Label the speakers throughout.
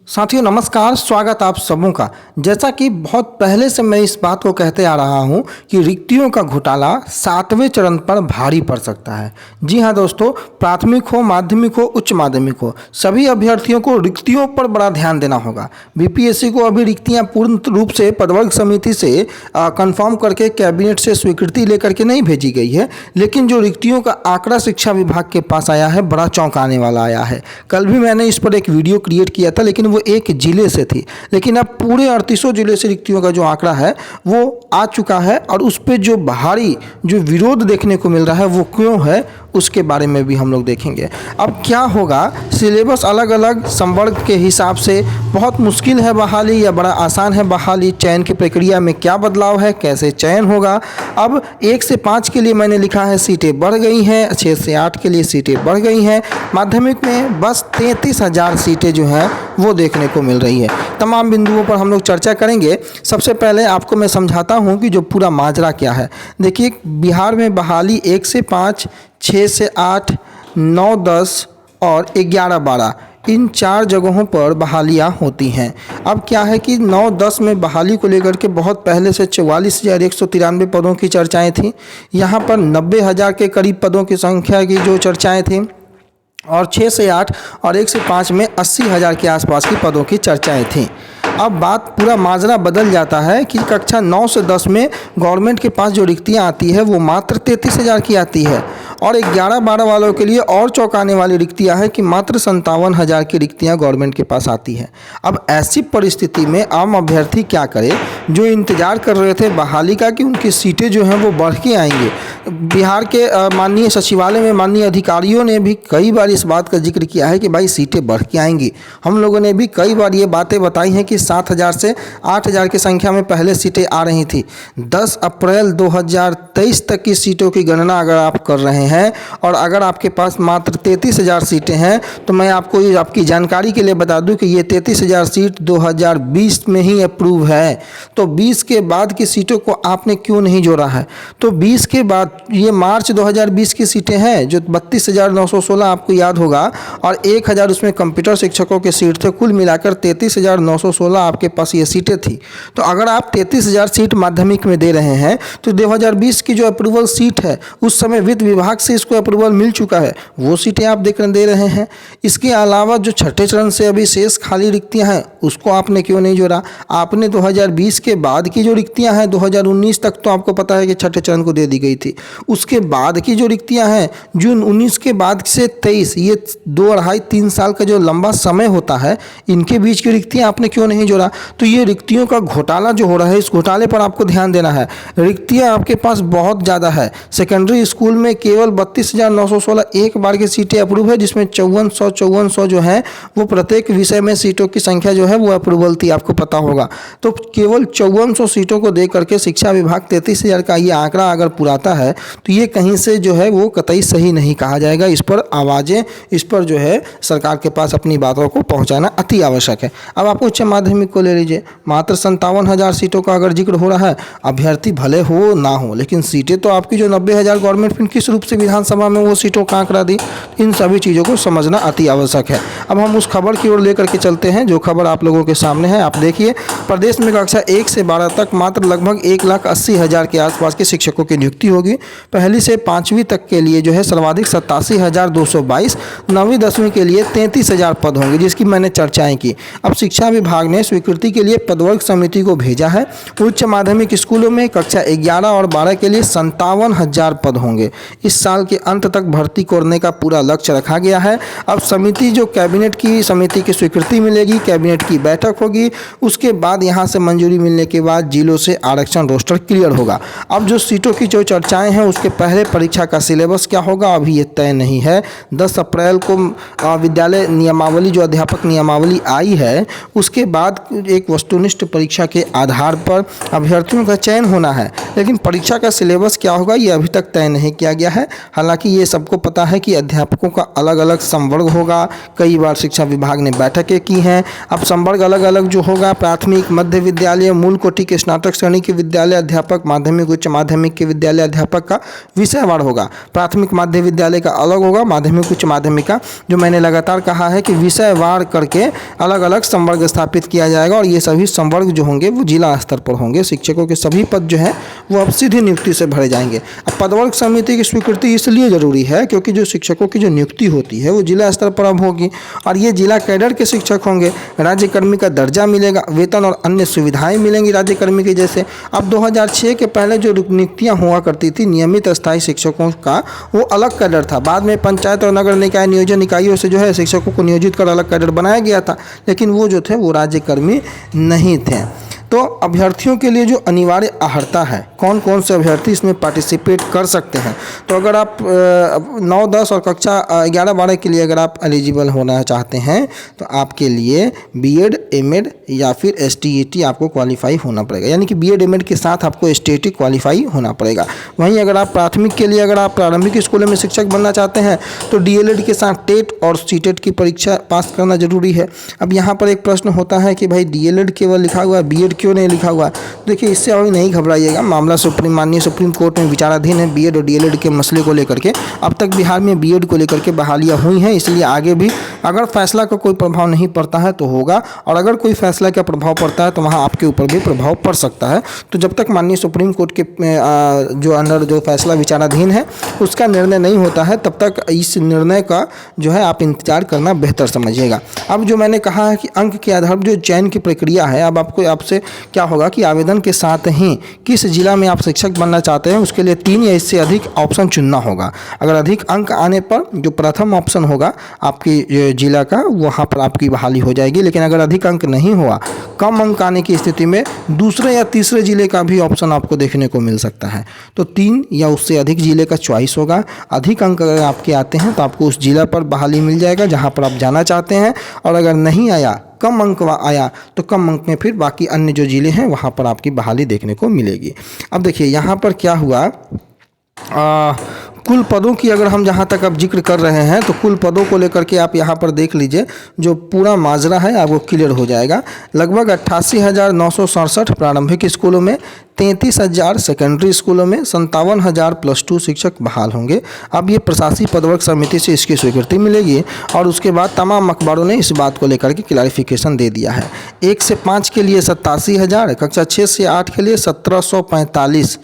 Speaker 1: साथियों नमस्कार, स्वागत आप सबों का। जैसा कि बहुत पहले से मैं इस बात को कहते आ रहा हूं कि रिक्तियों का घोटाला 7वें चरण पर भारी पड़ सकता है। जी हां दोस्तों, प्राथमिक हो, माध्यमिक हो, उच्च माध्यमिक हो, सभी अभ्यर्थियों को रिक्तियों पर बड़ा ध्यान देना होगा। बीपीएससी को अभी रिक्तियां पूर्ण रूप से पदवर्ग समिति से कंफर्म करके कैबिनेट से स्वीकृति लेकर के नहीं भेजी गई है, लेकिन जो रिक्तियों का आंकड़ा शिक्षा विभाग के पास आया है बड़ा चौंकाने वाला आया है। कल भी मैंने इस पर एक वीडियो क्रिएट किया था, लेकिन वो एक जिले से थी, लेकिन अब पूरे 38 जिले से रिक्तियों का जो आंकड़ा है वो आ चुका है। और उस पर जो भारी जो विरोध देखने को मिल रहा है वो क्यों है, उसके बारे में भी हम लोग देखेंगे। अब क्या होगा, सिलेबस अलग अलग संवर्ग के हिसाब से बहुत मुश्किल है बहाली या बड़ा आसान है बहाली, चयन की प्रक्रिया में क्या बदलाव है, कैसे चयन होगा। अब 1 से 5 के लिए मैंने लिखा है सीटें बढ़ गई हैं, 6 से 8 के लिए सीटें बढ़ गई हैं। माध्यमिक में बस 33,000 सीटें जो हैं वो देखने को मिल रही है। तमाम बिंदुओं पर हम लोग चर्चा करेंगे। सबसे पहले आपको मैं समझाता हूँ कि जो पूरा माजरा क्या है। देखिए, बिहार में बहाली 1 से 5, 6 से 8, 9, 10 और 11, 12 इन 4 जगहों पर बहालियां होती हैं। अब क्या है कि 9, 10 में बहाली को लेकर के बहुत पहले से 44,193 पदों की चर्चाएं थी। यहाँ पर 90,000 के करीब पदों की संख्या की जो चर्चाएं थी, और 6 से 8 और 1 से 5 में 80,000 के आसपास की पदों की चर्चाएं थीं। अब बात पूरा माजरा बदल जाता है कि कक्षा 9 से 10 में गवर्नमेंट के पास जो रिक्तियां आती है वो मात्र 33,000 की आती है, और 11, 12 वालों के लिए और चौंकाने वाली रिक्तियां हैं कि मात्र 57,000 की रिक्तियां गवर्नमेंट के पास आती है। अब ऐसी परिस्थिति में आम अभ्यर्थी क्या करे, जो इंतजार कर रहे थे बहाली का कि उनकी सीटें जो हैं वो बढ़ के आएंगे। बिहार के माननीय सचिवालय में माननीय अधिकारियों ने भी कई बार इस बात का जिक्र किया है कि भाई सीटें बढ़ के आएंगी। हम लोगों ने भी कई बार ये बातें बताई हैं कि 7,000 से 8,000 की संख्या में पहले सीटें आ रही थी। 10 अप्रैल 2023 तक की सीटों की गणना अगर आप कर रहे हैं और अगर आपके पास मात्र 33,000 सीटें हैं, तो मैं आपको ये आपकी जानकारी के लिए बता दूं कि ये 33,000 सीट 2020 में ही अप्रूव है। तो 20 के बाद की सीटों को आपने क्यों नहीं जोड़ा है? तो 20 के बाद ये मार्च 2020 की सीटें हैं जो 32,916 आपको याद होगा, और 1,000 उसमें कंप्यूटर शिक्षकों की सीट थे। कुल मिलाकर 33,916 आपके पास ये सीटें थी। तो अगर आप 33,000 सीट माध्यमिक में दे रहे हैं तो 2020 की जो अप्रूवल सीट है उस समय वित्त विभाग से इसको अप्रूवल मिल चुका है, वो सीटें आप दे रहे हैं। इसके अलावा जो छठे चरण से अभी शेष खाली रिक्तियां हैं उसको आपने क्यों नहीं जोड़ा? आपने 2020 के बाद की जो रिक्तियां हैं 2019 तक तो आपको पता है कि छठे चरण को दे दी गई थी। उसके बाद की जो रिक्तियां हैं जून 19 के बाद से 23, ये 2, 2.5, 3 साल का जो लंबा समय होता है, इनके बीच की रिक्तियां आपने क्यों नहीं जोड़ा? तो ये रिक्तियों का घोटाला जो हो रहा है, इस घोटाले पर आपको ध्यान देना है। रिक्तियां आपके पास बहुत ज़्यादा है। सेकेंडरी स्कूल में केवल 32,916 एक बार की सीटें अप्रूव है, जिसमें 5400 जो है वो प्रत्येक विषय में सीटों की संख्या जो है वो अप्रूवल थी, आपको पता होगा। तो केवल 5400 सीटों को दे करके शिक्षा विभाग 33,000 का ये आंकड़ा अगर पुराता है तो ये कहीं से जो है वो कतई सही नहीं कहा जाएगा। इस पर आवाज़ें, इस पर जो है सरकार के पास अपनी बातों को पहुंचाना अति आवश्यक है। अब आप उच्च माध्यमिक को ले लीजिए, मात्र 57,000 सीटों का अगर जिक्र हो रहा है, अभ्यर्थी भले हो ना हो, लेकिन सीटें तो आपकी जो 90,000 गवर्नमेंट फिर किस रूप से विधानसभा में वो सीटों का आंकड़ा दी, इन सभी चीज़ों को समझना अति आवश्यक है। अब हम उस खबर की ओर लेकर के चलते हैं जो खबर आप लोगों के सामने है। आप देखिए, प्रदेश में कक्षा 1 से 12 तक मात्र लगभग 1,80,000 के आसपास के शिक्षकों की नियुक्ति होगी। पहली से 5वीं तक के लिए जो है सर्वाधिक 87,222, 9वीं 10वीं के लिए 33,000 पद होंगे, जिसकी मैंने चर्चाएं की। अब शिक्षा विभाग ने स्वीकृति के लिए पदवर्ग समिति को भेजा है। उच्च माध्यमिक स्कूलों में कक्षा 11 और 12 के लिए 57,000 पद होंगे। इस साल के अंत तक भर्ती करने का पूरा लक्ष्य रखा गया है। अब समिति जो कैबिनेट की समिति की स्वीकृति मिलेगी, कैबिनेट की बैठक होगी, उसके बाद यहाँ से मंजूरी मिलने के बाद जिलों से आरक्षण रोस्टर क्लियर होगा। अब जो सीटों की जो चर्चाएं हैं उसके पहले परीक्षा का सिलेबस क्या होगा अभी ये तय नहीं है। 10 अप्रैल को विद्यालय नियमावली जो अध्यापक नियमावली आई है, उसके बाद बाद एक वस्तुनिष्ठ परीक्षा के आधार पर अभ्यर्थियों का चयन होना है। लेकिन परीक्षा का सिलेबस क्या होगा ये अभी तक तय नहीं किया गया है। हालांकि ये सबको पता है कि अध्यापकों का अलग अलग संवर्ग होगा। कई बार शिक्षा विभाग ने बैठकें की हैं। अब संवर्ग अलग अलग जो होगा, प्राथमिक, मध्य विद्यालय, मूल कोटि के स्नातक श्रेणी के विद्यालय अध्यापक, माध्यमिक, उच्च माध्यमिक के विद्यालय अध्यापक का विषयवार होगा। प्राथमिक माध्य विद्यालय का अलग होगा, माध्यमिक, उच्च माध्यमिक का, जो मैंने लगातार कहा है कि विषयवार करके अलग अलग संवर्ग स्थापित किया जाएगा। और ये सभी संवर्ग जो होंगे वो जिला स्तर पर होंगे। शिक्षकों के सभी पद जो हैं वो अब सीधी नियुक्ति से भरे जाएंगे। अब पदवर्ग समिति की स्वीकृति इसलिए ज़रूरी है क्योंकि जो शिक्षकों की जो नियुक्ति होती है वो जिला स्तर पर अब होगी और ये जिला कैडर के शिक्षक होंगे। राज्यकर्मी का दर्जा मिलेगा, वेतन और अन्य सुविधाएं मिलेंगी राज्यकर्मी के जैसे। अब 2006 के पहले जो नियुक्तियां हुआ करती थी नियमित स्थायी शिक्षकों का, वो अलग कैडर था। बाद में पंचायत और नगर निकाय नियोजन इकाइयों से जो है शिक्षकों को नियोजित कर अलग कैडर बनाया गया था, लेकिन वो जो थे वो राज्यकर्मी नहीं थे। तो अभ्यर्थियों के लिए जो अनिवार्य अर्हता है, कौन कौन से अभ्यर्थी इसमें पार्टिसिपेट कर सकते हैं, तो अगर आप 9, 10 और कक्षा 11, 12 के लिए अगर आप एलिजिबल होना चाहते हैं तो आपके लिए बीएड, एमएड या फिर एसटीईटी आपको क्वालिफाई होना पड़ेगा। यानी कि बीएड, एमएड के साथ आपको एसटीईटी क्वालिफाई होना पड़ेगा। वहीं अगर आप प्राथमिक के लिए अगर आप प्रारंभिक स्कूलों में शिक्षक बनना चाहते हैं तो डीएलएड के साथ टेट और सीटेट की परीक्षा पास करना जरूरी है। अब यहाँ पर एक प्रश्न होता है कि भाई डीएलएड केवल लिखा हुआ है, बीएड क्यों नहीं लिखा हुआ? देखिए, इससे अभी नहीं घबराइएगा। मामला माननीय सुप्रीम कोर्ट में विचाराधीन है बीएड और डीएलएड के मसले को लेकर के। अब तक बिहार में बीएड को लेकर के बहालियां हुई हैं, इसलिए आगे भी अगर फैसला का कोई प्रभाव नहीं पड़ता है तो होगा, और अगर कोई फैसला का प्रभाव पड़ता है तो वहाँ आपके ऊपर भी प्रभाव पड़ सकता है। तो जब तक माननीय सुप्रीम कोर्ट के जो अंडर जो फैसला विचाराधीन है उसका निर्णय नहीं होता है तब तक इस निर्णय का जो है आप इंतजार करना बेहतर समझिएगा। अब जो मैंने कहा है कि अंक के आधार पर जो चयन की प्रक्रिया है, अब आपसे क्या होगा कि आवेदन के साथ ही किस जिला में आप शिक्षक बनना चाहते हैं उसके लिए 3 या इससे अधिक ऑप्शन चुनना होगा। अगर अधिक अंक आने पर जो प्रथम ऑप्शन होगा आपकी जिला का, वहाँ पर आपकी बहाली हो जाएगी। लेकिन अगर अधिक अंक नहीं हुआ, कम अंक आने की स्थिति में दूसरे या तीसरे जिले का भी ऑप्शन आपको देखने को मिल सकता है। तो 3 या उससे अधिक जिले का चॉइस होगा। अधिक अंक अगर आपके आते हैं तो आपको उस जिला पर बहाली मिल जाएगा जहाँ पर आप जाना चाहते हैं, और अगर नहीं आया, कम अंक आया, तो कम अंक में फिर बाकी अन्य जो जिले हैं वहाँ पर आपकी बहाली देखने को मिलेगी। अब देखिए यहाँ पर क्या हुआ, कुल पदों की अगर हम जहाँ तक अब जिक्र कर रहे हैं तो कुल पदों को लेकर के आप यहाँ पर देख लीजिए, जो पूरा माजरा है आपको क्लियर हो जाएगा। लगभग 88,967 प्रारंभिक स्कूलों में, 33,000 सेकेंडरी स्कूलों में, 57,000 +2 शिक्षक बहाल होंगे। अब ये प्रशासकीय पदवर्ग समिति से इसकी स्वीकृति मिलेगी और उसके बाद तमाम अखबारों ने इस बात को लेकर के क्लैरिफिकेशन दे दिया है। 1 से 5 के लिए 87,000, कक्षा 6 से 8 के लिए 1745,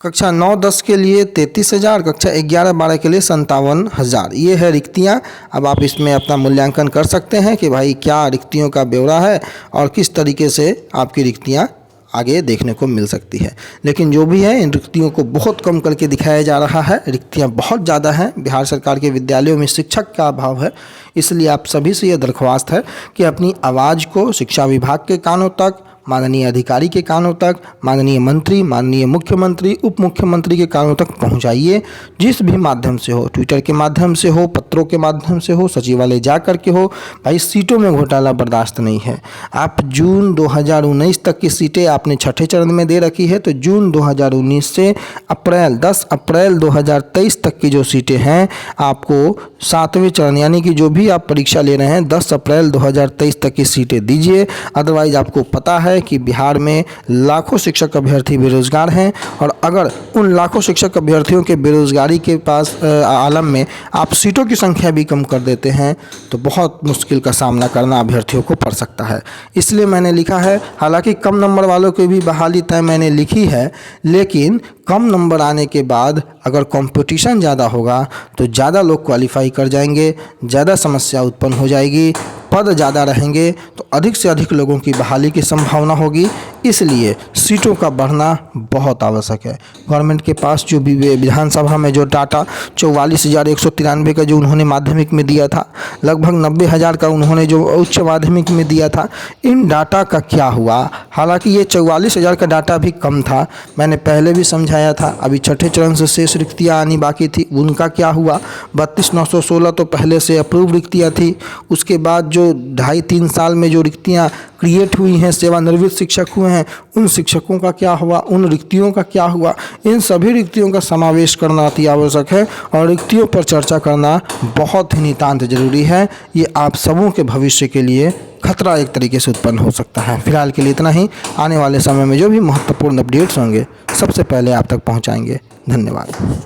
Speaker 1: कक्षा 9-10 के लिए 33,000, कक्षा 11-12 के लिए 57,000। ये है रिक्तियाँ। अब आप इसमें अपना मूल्यांकन कर सकते हैं कि भाई क्या रिक्तियों का ब्यौरा है और किस तरीके से आपकी रिक्तियाँ आगे देखने को मिल सकती है। लेकिन जो भी है, इन रिक्तियों को बहुत कम करके दिखाया जा रहा है। रिक्तियाँ बहुत ज़्यादा हैं। बिहार सरकार के विद्यालयों में शिक्षक का अभाव है, इसलिए आप सभी से यह दरख्वास्त है कि अपनी आवाज़ को शिक्षा विभाग के कानों तक, माननीय अधिकारी के कानों तक, माननीय मंत्री, माननीय मुख्यमंत्री, उप मुख्यमंत्री के कानों तक पहुंचाइए। जिस भी माध्यम से हो, ट्विटर के माध्यम से हो, पत्रों के माध्यम से हो, सचिवालय जा कर के हो, भाई सीटों में घोटाला बर्दाश्त नहीं है। आप जून 2019 तक की सीटें आपने छठे चरण में दे रखी है, तो जून 2019 से 10 अप्रैल 2023 तक की जो सीटें हैं आपको 7वें चरण यानी कि जो भी आप परीक्षा ले रहे हैं 10 अप्रैल 2023 तक की सीटें दीजिए। अदरवाइज आपको पता है कि बिहार में लाखों शिक्षक अभ्यर्थी बेरोजगार हैं, और अगर उन लाखों शिक्षक अभ्यर्थियों के बेरोजगारी के पास आलम में आप सीटों की संख्या भी कम कर देते हैं तो बहुत मुश्किल का सामना करना अभ्यर्थियों को पड़ सकता है। इसलिए मैंने लिखा है, हालांकि कम नंबर वालों की भी बहाली तय मैंने लिखी है, लेकिन कम नंबर आने के बाद अगर कंपटीशन ज़्यादा होगा तो ज़्यादा लोग क्वालिफाई कर जाएंगे, ज़्यादा समस्या उत्पन्न हो जाएगी, पद ज़्यादा रहेंगे तो अधिक से अधिक लोगों की बहाली की संभावना होगी। इसलिए सीटों का बढ़ना बहुत आवश्यक है। गवर्नमेंट के पास जो भी विधानसभा में जो डाटा 44,193 का जो उन्होंने माध्यमिक में दिया था, लगभग 90,000 का उन्होंने जो उच्च माध्यमिक में दिया था, इन डाटा का क्या हुआ? हालांकि ये 44,000 का डाटा भी कम था, मैंने पहले भी समझाया था। अभी छठे चरण से शेष रिक्तियाँ आनी बाकी थी, उनका क्या हुआ? 32,916 तो पहले से अप्रूव रिक्तियाँ थी। उसके बाद जो 2.5-3 साल में जो रिक्तियाँ क्रिएट हुई हैं, सेवानिवृत्त शिक्षक हुए हैं, उन शिक्षकों का क्या हुआ, उन रिक्तियों का क्या हुआ, इन सभी रिक्तियों का समावेश करना अति आवश्यक है और रिक्तियों पर चर्चा करना बहुत ही नितांत जरूरी है। ये आप सबों के भविष्य के लिए खतरा एक तरीके से उत्पन्न हो सकता है। फिलहाल के लिए इतना ही। आने वाले समय में जो भी महत्वपूर्ण अपडेट्स होंगे सबसे पहले आप तक पहुंचाएंगे। धन्यवाद।